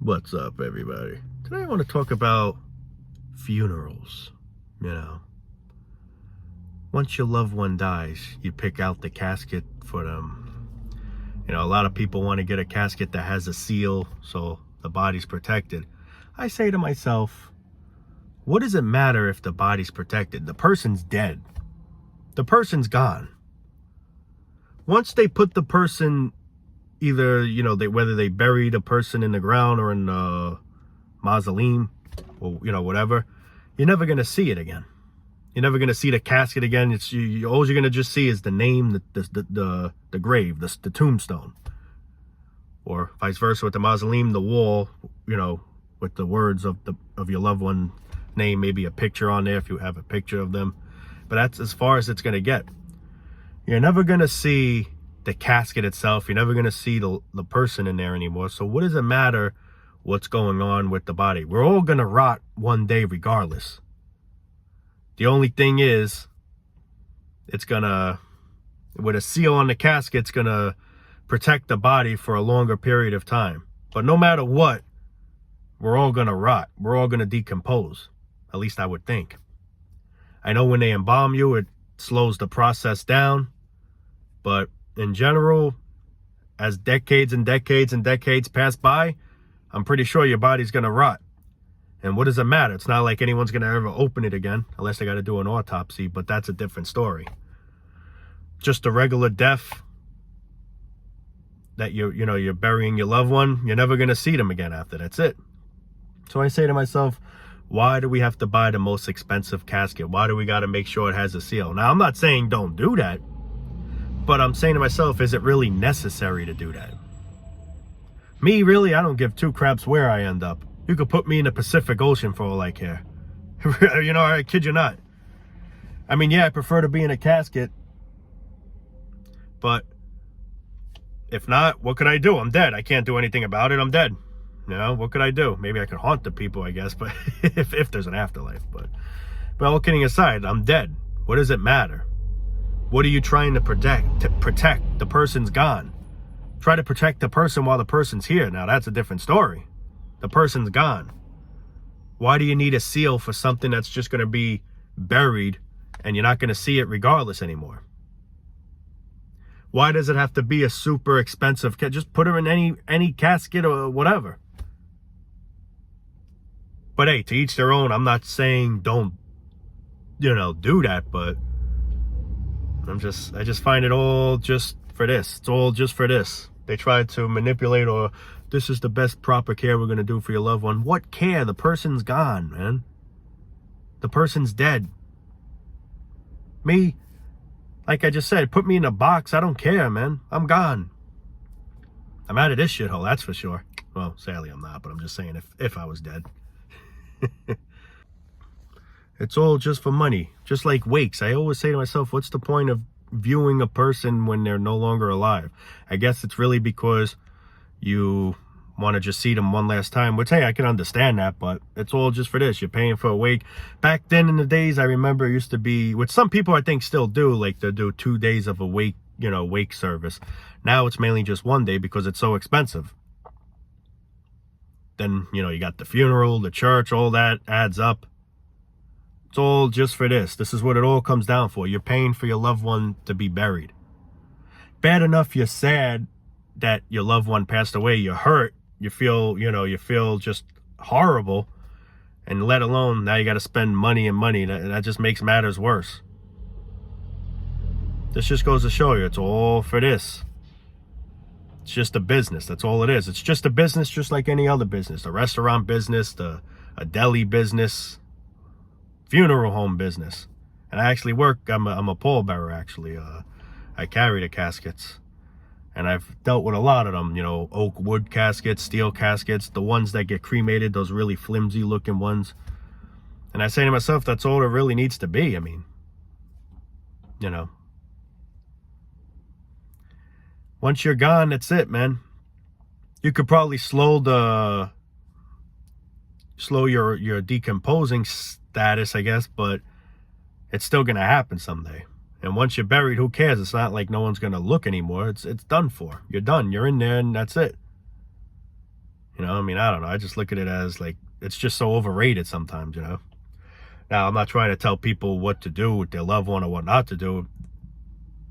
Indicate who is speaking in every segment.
Speaker 1: What's up, everybody? Today I want to talk about funerals. Once your loved one dies, you pick out the casket for them. A lot of people want to get a casket that has a seal so the body's protected. I say to myself, what does it matter if the body's protected? The person's dead. The person's gone. Once they put the person, either, whether they buried a person in the ground or in a mausoleum or, whatever, you're never going to see it again. You're never going to see the casket again. All you're going to just see is the name, the grave, the tombstone. Or vice versa with the mausoleum, the wall, with the words of your loved one name, maybe a picture on there if you have a picture of them. But that's as far as it's going to get. You're never going to see the casket itself. You're never going to see the person in there anymore. So what does it matter what's going on with the body? We're all going to rot one day regardless. The only thing is, it's going to, with a seal on the casket, it's going to protect the body for a longer period of time. But no matter what, we're all going to rot. We're all going to decompose. At least I would think. I know when they embalm you, it slows the process down. But in general, as decades and decades and decades pass by, I'm pretty sure your body's going to rot. And what does it matter? It's not like anyone's going to ever open it again, unless they got to do an autopsy, but that's a different story. Just a regular death, that you're burying your loved one, you're never going to see them again after. That's it. So I say to myself, why do we have to buy the most expensive casket? Why do we got to make sure it has a seal? Now, I'm not saying don't do that. But I'm saying to myself, is it really necessary to do that? Me, really, I don't give two craps where I end up. You could put me in the Pacific Ocean for all I care. I kid you not. I mean, yeah, I prefer to be in a casket. But if not, what could I do? I'm dead. I can't do anything about it. I'm dead. What could I do? Maybe I could haunt the people, I guess, but if there's an afterlife. But all kidding aside, I'm dead. What does it matter? What are you trying to protect? The person's gone. Try to protect the person while the person's here. Now, that's a different story. The person's gone. Why do you need a seal for something that's just going to be buried and you're not going to see it regardless anymore? Why does it have to be a super expensive casket? Just put her in any casket or whatever. But hey, to each their own. I'm not saying don't, do that, but I just find it all just for this. It's all just for this. They try to manipulate, or this is the best proper care we're going to do for your loved one. What care? The person's gone, man. The person's dead. Me, like I just said, put me in a box. I don't care, man. I'm gone. I'm out of this shithole, that's for sure. Well, sadly I'm not, but I'm just saying if I was dead. It's all just for money. Just like wakes. I always say to myself, what's the point of viewing a person when they're no longer alive? I guess it's really because you want to just see them one last time. Which, hey, I can understand that, but it's all just for this. You're paying for a wake. Back then in the days, I remember it used to be, which some people I think still do, like they do 2 days of a wake, wake service. Now it's mainly just 1 day because it's so expensive. Then, you got the funeral, the church, all that adds up. It's all just for this. This is what it all comes down for. You're paying for your loved one to be buried. Bad enough you're sad that your loved one passed away. You're hurt. You feel just horrible. And let alone now you got to spend money and money. That just makes matters worse. This just goes to show you it's all for this. It's just a business. That's all it is. It's just a business just like any other business. A restaurant business, a deli business, funeral home business. And I actually work, I'm a pallbearer actually. I carry the caskets. And I've dealt with a lot of them, oak wood caskets, steel caskets, the ones that get cremated, those really flimsy looking ones. And I say to myself, that's all it really needs to be. I mean, once you're gone, that's it, man. You could probably slow your decomposing status, I guess, but it's still going to happen someday. And once you're buried, who cares? It's not like no one's going to look anymore. It's done for. You're done. You're in there and that's it. You know, I mean, I don't know. I just look at it as like, it's just so overrated sometimes, you know. Now, I'm not trying to tell people what to do with their loved one or what not to do.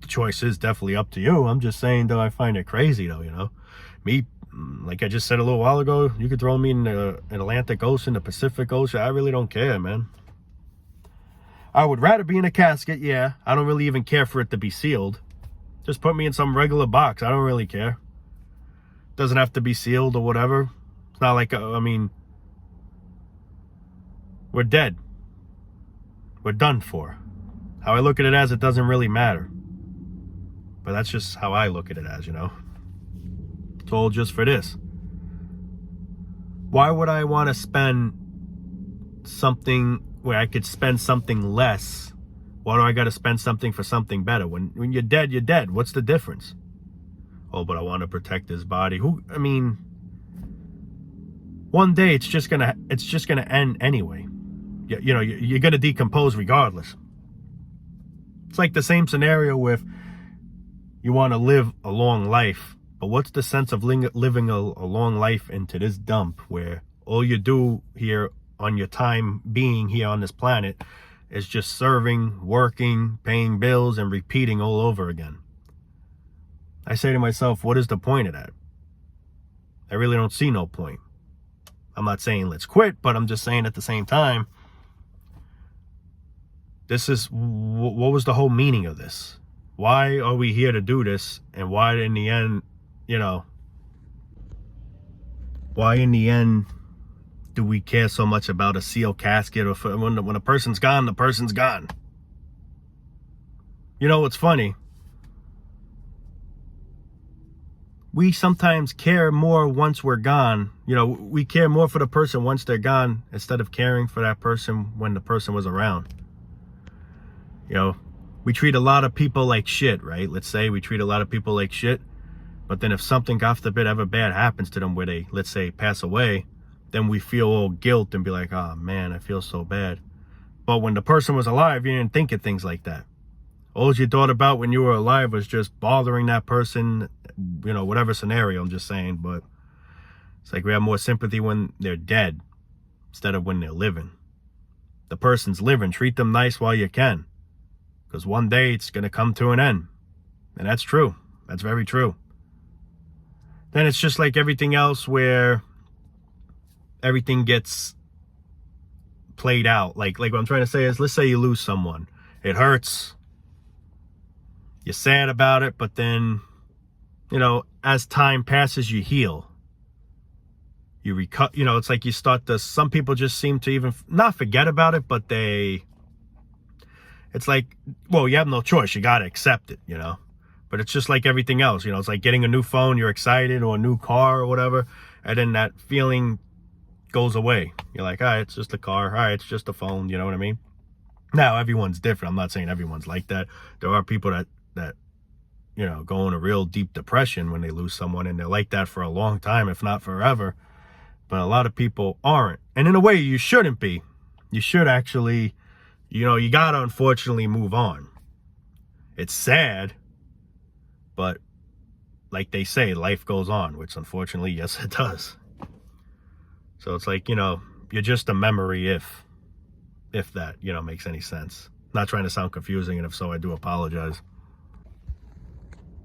Speaker 1: The choice is definitely up to you. I'm just saying, though, I find it crazy, though, you know. Me, like I just said a little while ago, you could throw me in the Atlantic Ocean, the Pacific Ocean. I really don't care, man. I would rather be in a casket, yeah. I don't really even care for it to be sealed. Just put me in some regular box. I don't really care. Doesn't have to be sealed or whatever. It's not like, I mean, we're dead. We're done for. How I look at it as, it doesn't really matter. But that's just how I look at it as, you know. It's all just for this. Why would I want to spend something where I could spend something less? Why do I got to spend something for something better? When you're dead, you're dead. What's the difference? Oh, but I want to protect his body. I mean, one day it's just gonna end anyway. You know, you're gonna decompose regardless. It's like the same scenario with you want to live a long life, but what's the sense of living a long life into this dump where all you do here on your time being here on this planet is just serving, working, paying bills, and repeating all over again? I say to myself, what is the point of that? I really don't see no point. I'm not saying let's quit, but I'm just saying at the same time, this is, what was the whole meaning of this? Why are we here to do this? And why in the end, you know, why in the end do we care so much about a sealed casket? Or when a person's gone, the person's gone. You know what's funny? We sometimes care more once we're gone. You know, we care more for the person once they're gone instead of caring for that person when the person was around. You know, we treat a lot of people like shit, right? Let's say we treat a lot of people like shit. But then if something, God forbid, ever bad happens to them where they, let's say, pass away, then we feel all guilt and be like, oh man, I feel so bad. But when the person was alive, you didn't think of things like that. All you thought about when you were alive was just bothering that person, you know, whatever scenario, I'm just saying. But it's like we have more sympathy when they're dead instead of when they're living. The person's living, treat them nice while you can. Because one day it's going to come to an end. And that's true. That's very true. Then it's just like everything else where everything gets played out. Like what I'm trying to say is, let's say you lose someone. It hurts. You're sad about it, but then, you know, as time passes, you heal. You recover, you know, it's like you start to, some people just seem to even not forget about it, but it's like, well, you have no choice. You got to accept it, you know. But it's just like everything else, you know, it's like getting a new phone, you're excited, or a new car or whatever. And then that feeling goes away. You're like, all right, it's just a car. All right, it's just a phone. You know what I mean? Now, everyone's different. I'm not saying everyone's like that. There are people that, you know, go in a real deep depression when they lose someone, and they're like that for a long time, if not forever. But a lot of people aren't. And in a way, you shouldn't be. You should actually, you know, you got to unfortunately move on. It's sad, but like they say, life goes on, which unfortunately, yes, it does. So it's like, you know, you're just a memory if that, you know, makes any sense. Not trying to sound confusing, and if so, I do apologize.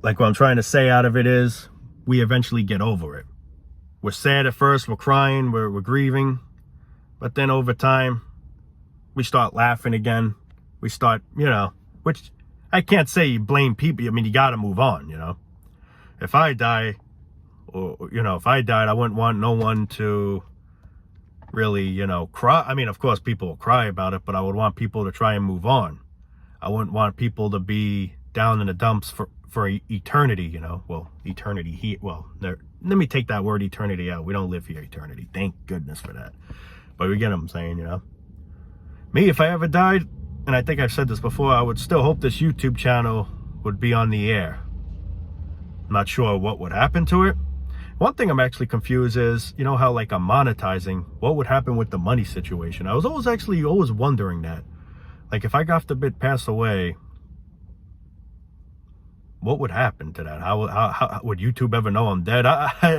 Speaker 1: Like what I'm trying to say out of it is, we eventually get over it. We're sad at first, we're crying, we're grieving, but then over time, we start laughing again. We start, you know, which I can't say you blame people. I mean, you got to move on, you know. If I die, or, you know, if I died, I wouldn't want no one to really, you know, cry. I mean, of course, people will cry about it, but I would want people to try and move on. I wouldn't want people to be down in the dumps for eternity, you know. Well, eternity, let me take that word eternity out. We don't live here eternity. Thank goodness for that. But you get what I'm saying, you know. Me, if I ever died, and I think I've said this before, I would still hope this YouTube channel would be on the air. I'm not sure what would happen to it. One thing I'm actually confused is, you know how like I'm monetizing, what would happen with the money situation? I was always wondering that. Like if I got to pass away, what would happen to that? How would YouTube ever know I'm dead?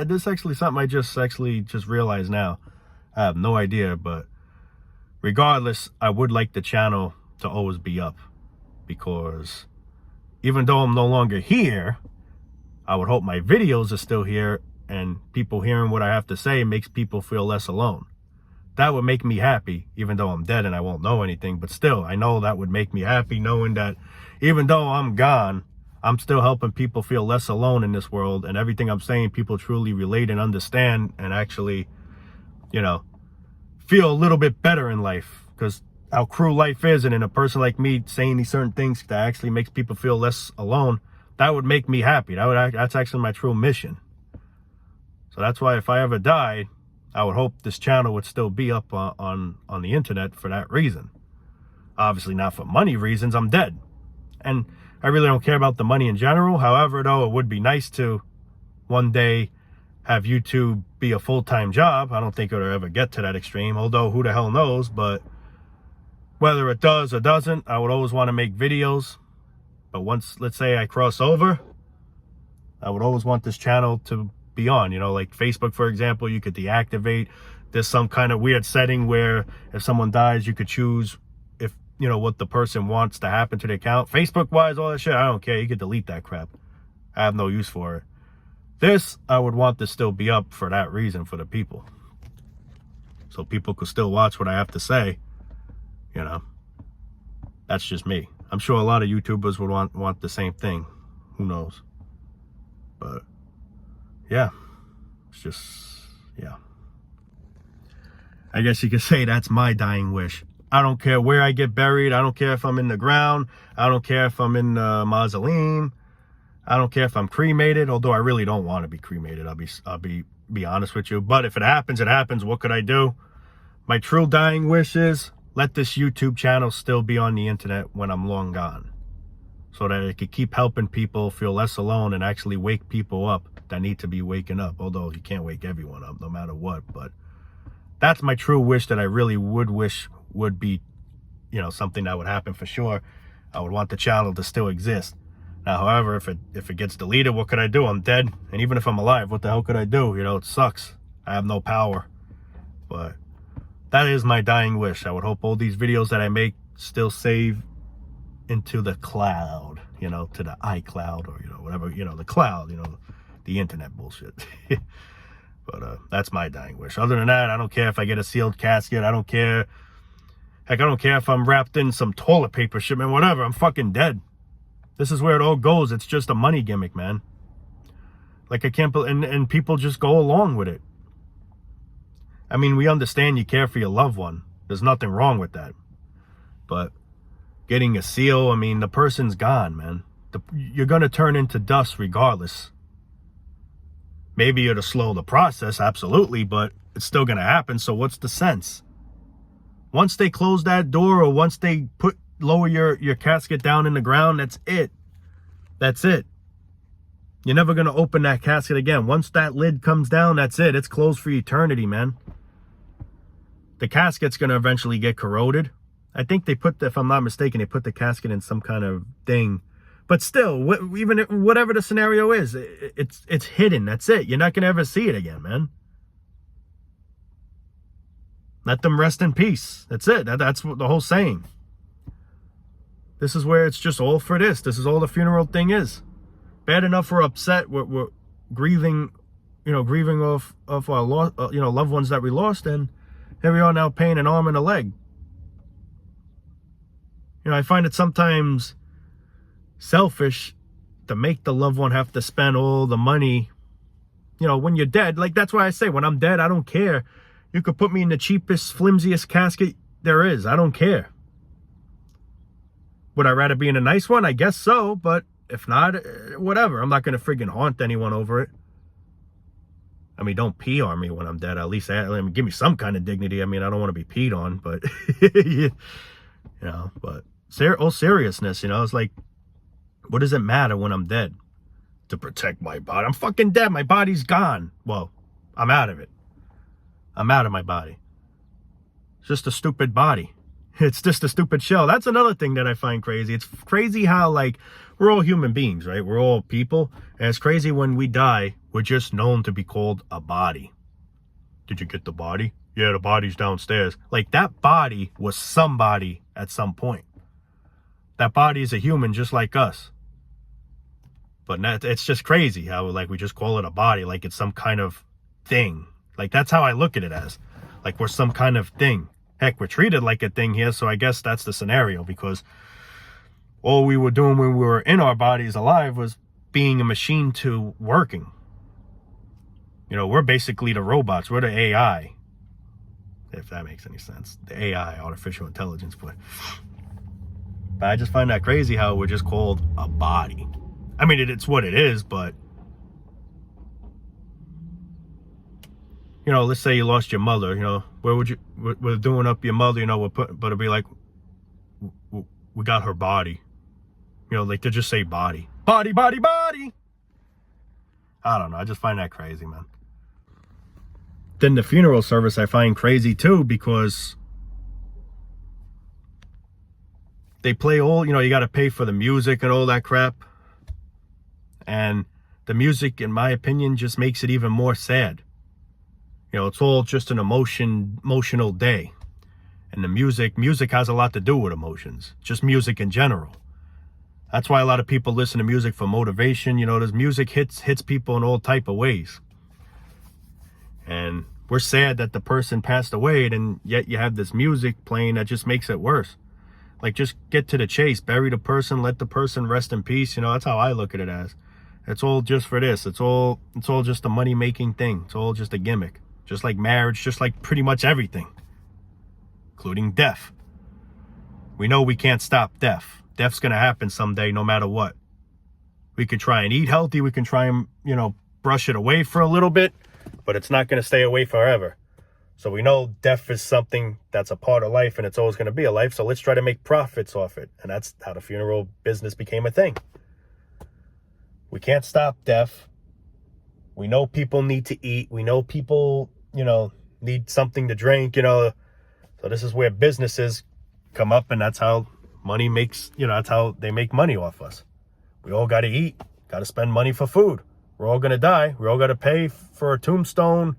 Speaker 1: This is actually something I just realized now. I have no idea, but regardless, I would like the channel to always be up, because even though I'm no longer here, I would hope my videos are still here, and people hearing what I have to say makes people feel less alone. That would make me happy, even though I'm dead and I won't know anything. But still, I know that would make me happy, knowing that even though I'm gone, I'm still helping people feel less alone in this world, and everything I'm saying, people truly relate and understand, and actually, you know, feel a little bit better in life. Because how cruel life is, and in a person like me saying these certain things that actually makes people feel less alone, that would make me happy. That's actually my true mission. So that's why if I ever died, I would hope this channel would still be up on the internet for that reason. Obviously not for money reasons. I'm dead. And I really don't care about the money in general. However, though, it would be nice to one day have YouTube be a full-time job. I don't think it'll ever get to that extreme, although who the hell knows. But whether it does or doesn't, I would always want to make videos. But once, let's say, I cross over, I would always want this channel to be on. You know, like Facebook, for example, you could deactivate. There's some kind of weird setting where if someone dies, you could choose if, you know, what the person wants to happen to the account. Facebook wise, all that shit, I don't care. You could delete that crap. I have no use for it. This, I would want to still be up for that reason, for the people. So people could still watch what I have to say. You know, that's just me. I'm sure a lot of YouTubers would want the same thing. Who knows? But yeah, it's just, yeah. I guess you could say that's my dying wish. I don't care where I get buried. I don't care if I'm in the ground. I don't care if I'm in the mausoleum. I don't care if I'm cremated, although I really don't want to be cremated. I'll be honest with you. But if it happens, it happens. What could I do? My true dying wish is let this YouTube channel still be on the internet when I'm long gone, so that it could keep helping people feel less alone and actually wake people up that need to be waking up. Although you can't wake everyone up no matter what, but that's my true wish that I really would wish would be, you know, something that would happen for sure. I would want the channel to still exist. Now, however, if it gets deleted, what could I do? I'm dead. And even if I'm alive, what the hell could I do? You know, it sucks. I have no power. But that is my dying wish. I would hope all these videos that I make still save into the cloud, you know, to the iCloud, or, you know, whatever, you know, the cloud, you know, the internet bullshit. But that's my dying wish. Other than that, I don't care if I get a sealed casket. I don't care. Heck, I don't care if I'm wrapped in some toilet paper shipment, whatever. I'm fucking dead. This is where it all goes. It's just a money gimmick, man. Like, I can't believe, and people just go along with it. I mean, we understand you care for your loved one. There's nothing wrong with that. But getting a seal, I mean, the person's gone, man. You're going to turn into dust regardless. Maybe it'll slow the process, absolutely, but it's still going to happen. So what's the sense? Once they close that door, or once they lower your casket down in the ground, that's it. That's it. You're never going to open that casket again. Once that lid comes down, that's it. It's closed for eternity, man. The casket's going to eventually get corroded. I think they put, if I'm not mistaken, they put the casket in some kind of thing. But still, even whatever the scenario is, it's hidden. That's it. You're not going to ever see it again, man. Let them rest in peace. That's it. That's what the whole saying. This is where it's just all for this. This is all the funeral thing is. Bad enough we're upset. We're grieving, you know, grieving off our loved ones that we lost, and here we are now paying an arm and a leg. You know, I find it sometimes selfish to make the loved one have to spend all the money, you know, when you're dead. Like, that's why I say, when I'm dead, I don't care. You could put me in the cheapest, flimsiest casket there is. I don't care. Would I rather be in a nice one? I guess so, but if not, whatever. I'm not going to friggin' haunt anyone over it. I mean, don't pee on me when I'm dead. At least give me some kind of dignity. I mean, I don't want to be peed on, but, you know, but all seriousness, you know, it's like, what does it matter when I'm dead? To protect my body. I'm fucking dead. My body's gone. Well, I'm out of it. I'm out of my body. It's just a stupid body. It's just a stupid shell. That's another thing that I find crazy. It's crazy how, like, we're all human beings, right? We're all people. And it's crazy when we die, we're just known to be called a body. Did you get the body? Yeah, the body's downstairs. Like, that body was somebody at some point. That body is a human just like us. But it's just crazy how, like, we just call it a body, like it's some kind of thing. Like, that's how I look at it as. Like, we're some kind of thing. Heck, we're treated like a thing here, so I guess that's the scenario, because all we were doing when we were in our bodies alive was being a machine to working. You know, we're basically the robots. We're the AI, if that makes any sense. The AI, artificial intelligence. But I just find that crazy how we're just called a body. I mean, it's what it is, but you know, let's say you lost your mother, you know, where would you, we're doing up your mother, you know, but it'd be like, we got her body. You know, like, to just say body. Body, body, body. I don't know. I just find that crazy, man. Then the funeral service I find crazy too, because they play all, you know, you got to pay for the music and all that crap. And the music, in my opinion, just makes it even more sad. You know, it's all just an emotional day. And the music has a lot to do with emotions. Just music in general. That's why a lot of people listen to music for motivation. You know, this music hits people in all type of ways. And we're sad that the person passed away, and yet you have this music playing that just makes it worse. Like, just get to the chase. Bury the person. Let the person rest in peace. You know, that's how I look at it as. It's all just for this. It's all just a money-making thing. It's all just a gimmick. Just like marriage, just like pretty much everything. Including death. We know we can't stop death. Death's going to happen someday, no matter what. We could try and eat healthy. We can try and, you know, brush it away for a little bit. But it's not going to stay away forever. So we know death is something that's a part of life, and it's always going to be a life. So let's try to make profits off it. And that's how the funeral business became a thing. We can't stop death. We know people need to eat. We know people, you know, need something to drink, you know. So this is where businesses come up, and that's how money makes, you know, that's how they make money off us. We all got to eat, got to spend money for food. We're all going to die. We all got to pay for a tombstone,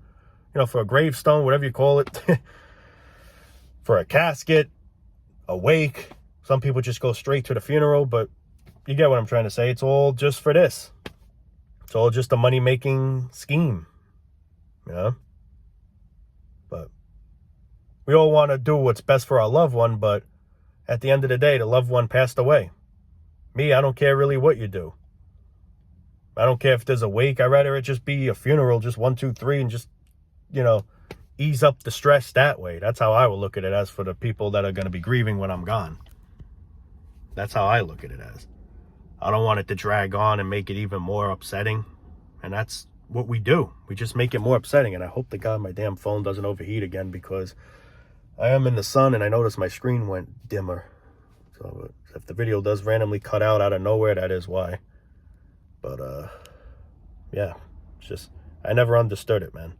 Speaker 1: you know, for a gravestone, whatever you call it, for a casket, a wake. Some people just go straight to the funeral, but you get what I'm trying to say. It's all just for this. It's all just a money-making scheme, you know? But we all want to do what's best for our loved one, but at the end of the day, the loved one passed away. Me, I don't care really what you do. I don't care if there's a wake. I'd rather it just be a funeral, just 1, 2, 3, and just, you know, ease up the stress that way. That's how I will look at it as for the people that are going to be grieving when I'm gone. That's how I look at it as. I don't want it to drag on and make it even more upsetting. And that's what we do. We just make it more upsetting. And I hope to God my damn phone doesn't overheat again, because I am in the sun and I noticed my screen went dimmer. So if the video does randomly cut out of nowhere, that is why. But, yeah, it's just, I never understood it, man.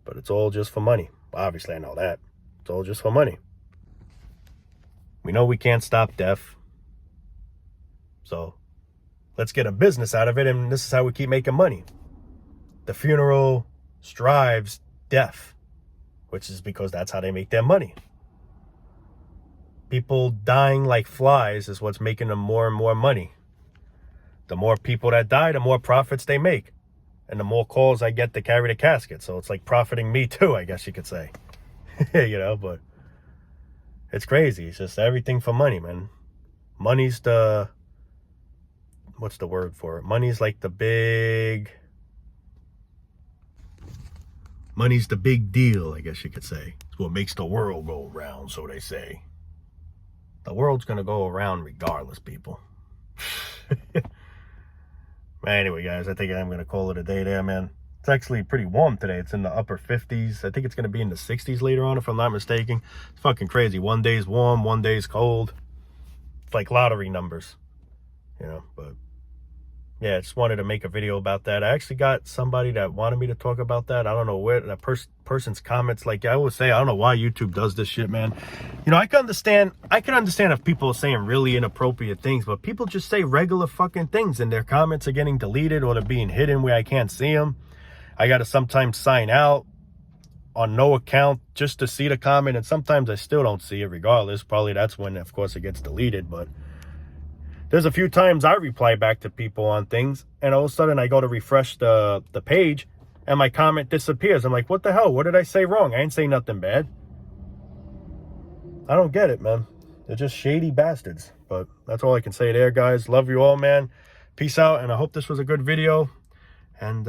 Speaker 1: But it's all just for money. Obviously, I know that. It's all just for money. We know we can't stop death. So let's get a business out of it, and this is how we keep making money. The funeral strives death, which is because that's how they make their money. People dying like flies is what's making them more and more money. The more people that die, the more profits they make. And the more calls I get to carry the casket. So it's like profiting me too, I guess you could say. You know, but it's crazy. It's just everything for money, man. Money's the, what's the word for it? Money's like the big deal, I guess you could say. It's what makes the world go round, so they say. The world's going to go around regardless, people. Anyway, guys, I think I'm going to call it a day there, man. It's actually pretty warm today. It's in the upper 50s. I think it's going to be in the 60s later on, if I'm not mistaken. It's fucking crazy. One day's warm, one day's cold. It's like lottery numbers, you know. But yeah, just wanted to make a video about that. I actually got somebody that wanted me to talk about that. I don't know where that person's comments, like I always say, I don't know why YouTube does this shit, man. You know, I can understand if people are saying really inappropriate things, but people just say regular fucking things and their comments are getting deleted or they're being hidden where I can't see them. I got to sometimes sign out on no account just to see the comment, and sometimes I still don't see it regardless. Probably that's when, of course, it gets deleted. But there's a few times I reply back to people on things, and all of a sudden I go to refresh the page and my comment disappears. I'm like, what the hell? What did I say wrong? I ain't say nothing bad. I don't get it, man. They're just shady bastards. But that's all I can say there, guys. Love you all, man. Peace out, and I hope this was a good video. And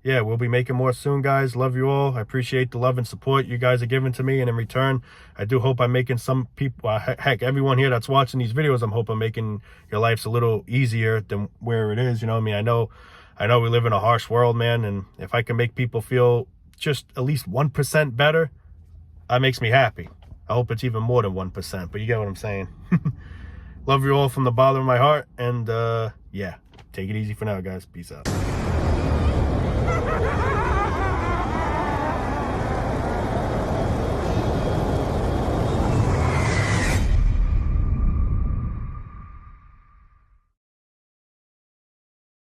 Speaker 1: yeah, we'll be making more soon, guys. Love you all. I appreciate the love and support you guys are giving to me, and in return, I do hope I'm making some people, heck, everyone here that's watching these videos, I'm hoping making your lives a little easier than where it is. You know what I mean? I know we live in a harsh world, man, and if I can make people feel just at least 1% better, that makes me happy. I hope it's even more than 1%, but you get what I'm saying. Love you all from the bottom of my heart, and yeah, take it easy for now, guys. Peace out.